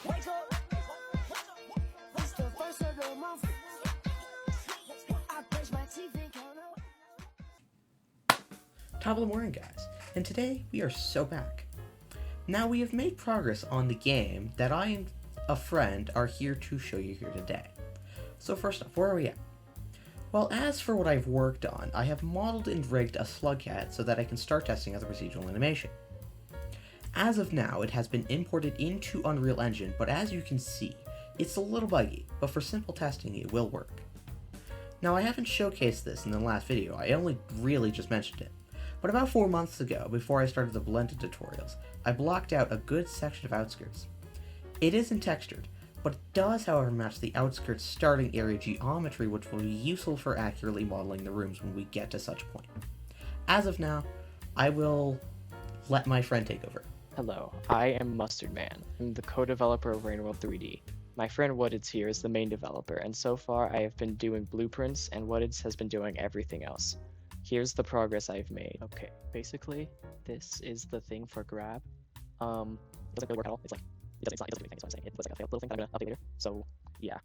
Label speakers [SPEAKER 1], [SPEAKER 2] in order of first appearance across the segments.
[SPEAKER 1] Wake up, it's the first of the month. I brush my teeth and count out.
[SPEAKER 2] Top of the morning, guys, and today we are so back. Now we have made progress on the game that I and a friend are here to show you here today. So first off, where are we at? Well, as for what I've worked on, I have modeled and rigged a slugcat so that I can start testing as a procedural animation. As of now, it has been imported into Unreal Engine, but as you can see, it's a little buggy, but for simple testing it will work. Now I haven't showcased this in the last video, I only really just mentioned it. But about 4 months ago, before I started the blended tutorials, I blocked out a good section of outskirts. It isn't textured, but it does however match the outskirts starting area geometry, which will be useful for accurately modeling the rooms when we get to such a point. As of now, I will let my friend take over.
[SPEAKER 3] Hello, I am Mustard Man. I'm the co-developer of Rainworld 3D. My friend Wooddeds here is the main developer, and so far I have been doing blueprints, and Wooddeds has been doing everything else. Here's the progress I've made. Okay, basically, this is the thing for grab. It doesn't really work at all. It doesn't do anything, that's what I'm saying. It was like a little thing that I'm gonna update later. So, yeah.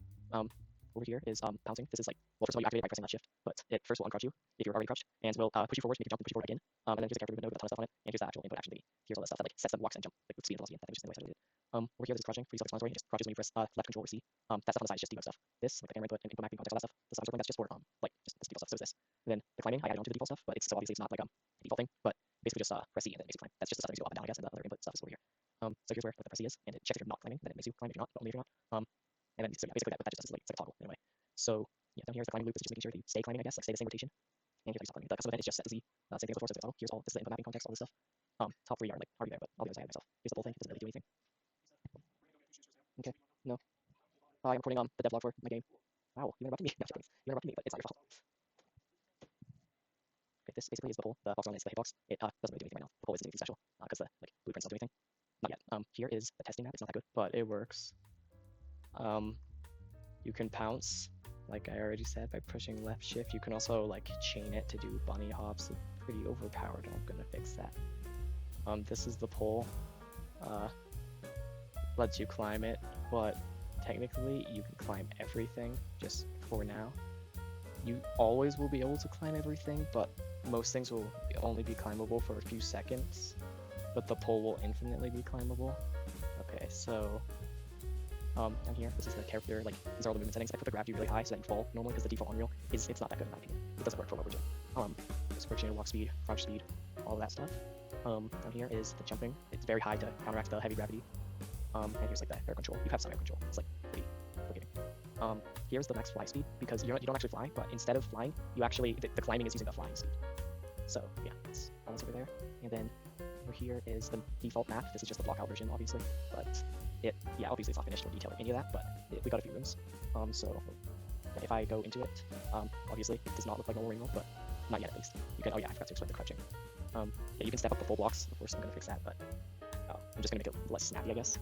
[SPEAKER 3] Over here is bouncing. This is like, well, first of all, you activate it by pressing that shift, but it first will uncrouch you if you're already crouched, and will push you forward, make you jump, and push you forward again. And then here's a character with a ton of stuff on it, and here's the actual input action thingy. Here's all the stuff that like sets them walks and jump, like with speed and velocity, and that just in the way I did it. Over here, this is crouching for self explanatory. It just crouches when you press left control or C. That stuff on the side is just debug stuff. This, like the camera input and input mapping context, all that stuff. The stuff I'm circling, that's just for like just this default stuff. So is this. And then the climbing, I added onto the default stuff, but it's so obviously it's not like a default thing, but basically just press C and then it makes you climb. That's just the stuff that makes you go up and down, I guess, and the other input stuff is over here. So here's where like, the press C is, and it checks if you're not climbing, then it makes you climb if you're not, but only if you're not. And then so yeah, basically that just does like it's like a toggle anyway. So yeah, down here is the climbing loop, which is just making sure that you stay climbing, I guess, like stay the same rotation. And here's like stop climbing. The custom event is just set to Z. Same thing as before, so it's auto. Here's all this is the input mapping context, all this stuff. Top three are like already there, but all the others I have myself. Here's the whole thing, it doesn't really do anything. Okay, no. I'm recording the devlog for my game. Wow, you interrupted me. No, you interrupted me, but it's not your fault. Okay, this basically is the pole. The box on it is the hitbox. It doesn't really do anything right now. The pole isn't anything special because the like blueprints don't do anything. Not yet. Here is the testing map. It's not that good, but it works. You can pounce, like I already said, by pushing left shift. You can also like chain it to do bunny hops. It's pretty overpowered. I'm gonna fix that. This is the pole. Lets you climb it, but technically you can climb everything just for now. You always will be able to climb everything, but most things will only be climbable for a few seconds, but the pole will infinitely be climbable. Okay, so down here, this is the character, like, these are all the movement settings. I put the gravity really high so that you fall normally, because the default Unreal it's not that good in my opinion. It doesn't work for what we're doing. This coordinated walk speed, crouch speed, all of that stuff. Down here is the jumping. It's very high to counteract the heavy gravity. And here's like the air control. You have some air control. It's like pretty forgiving. Here's the max fly speed, because you don't actually fly, but instead of flying, you actually, the climbing is using the flying speed. So yeah, it's all this over there. And then over here is the default map. This is just the block out version, obviously, but yeah, obviously it's not finished or detailed or any of that, but we got a few rooms. So yeah, if I go into it, obviously it does not look like normal Rainworld, but not yet at least. You can, oh yeah, I forgot to explain the crouching. Yeah, you can step up the full blocks. Of course, I'm gonna fix that, but I'm just gonna make it less snappy, I guess.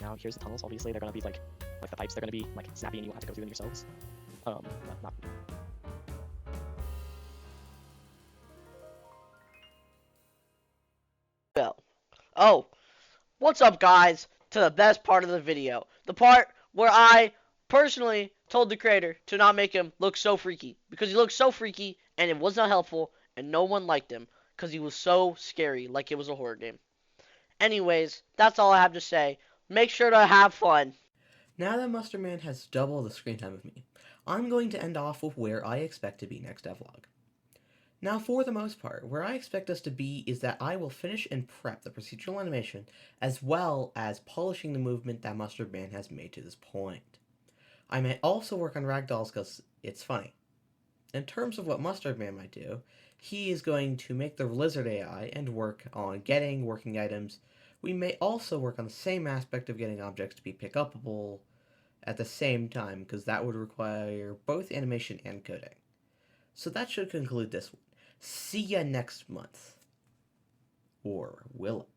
[SPEAKER 3] Now here's the tunnels. Obviously, they're gonna be like the pipes. They're gonna be like snappy, and you have to go through them yourselves. Not
[SPEAKER 4] Bell. Oh, what's up, guys? To the best part of the video, the part where I personally told the creator to not make him look so freaky, because he looked so freaky and it was not helpful and no one liked him because he was so scary, like it was a horror game. Anyways, that's all I have to say. Make sure to have fun.
[SPEAKER 2] Now that Mustard Man has double the screen time of me, I'm going to end off with where I expect to be next devlog. Now, for the most part, where I expect us to be is that I will finish and prep the procedural animation, as well as polishing the movement that Mustard Man has made to this point. I may also work on ragdolls because it's funny. In terms of what Mustard Man might do, he is going to make the lizard AI and work on getting working items. We may also work on the same aspect of getting objects to be pick-upable at the same time, because that would require both animation and coding. So that should conclude this one. See ya next month. Or will it?